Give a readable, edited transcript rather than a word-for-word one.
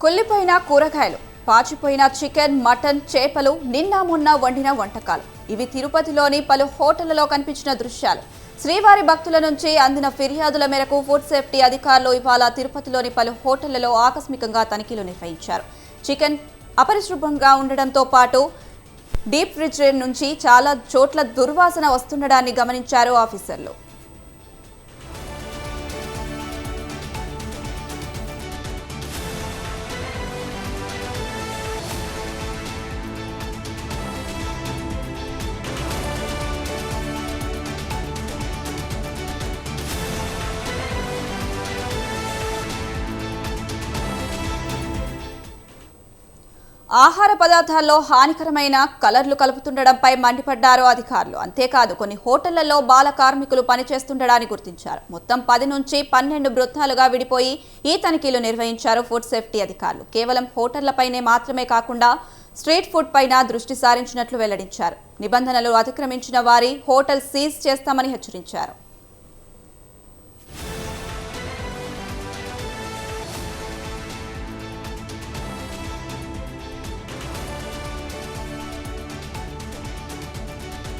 కుళ్ళిపోయిన కూరగాయలు, పాచిపోయిన chicken, mutton, చేపలు, నిన్న మొన్న వండిన వంటకాలు. ఇవి తిరుపతిలోని పలు హోటళ్లలో కనిపించిన దృశ్యాలు. శ్రీవారి భక్తుల నుంచి అందిన ఫిర్యాదుల మేరకు ఫుడ్ సేఫ్టీ అధికారులు ఇవాళ తిరుపతిలోని పలు హోటళ్లలో ఆకస్మికంగా తనిఖీలు నిర్వహించారు. చికెన్ అపరిశుభ్రంగా ఉండడంతో పాటు డీప్ ఫ్రిడ్జ్ నుంచి చాలా చోట్ల దుర్వాసన వస్తుండడాన్ని గమనించారు ఆఫీసర్లు. ఆహార పదార్థాల్లో హానికరమైన కలర్లు కలుపుతుండడంపై మండిపడ్డారు అధికారులు. అంతేకాదు కొన్ని హోటళ్లలో బాల కార్మికులు పనిచేస్తుండడాన్ని గుర్తించారు. మొత్తం 10 నుంచి 12 బృందాలుగా విడిపోయి ఈ తనిఖీలు నిర్వహించారు ఫుడ్ సేఫ్టీ అధికారులు. కేవలం హోటళ్లపైనే మాత్రమే కాకుండా స్ట్రీట్ ఫుడ్ పైన దృష్టి సారించినట్లు వెల్లడించారు. నిబంధనలు అతిక్రమించిన వారి హోటల్ సీజ్ చేస్తామని హెచ్చరించారు.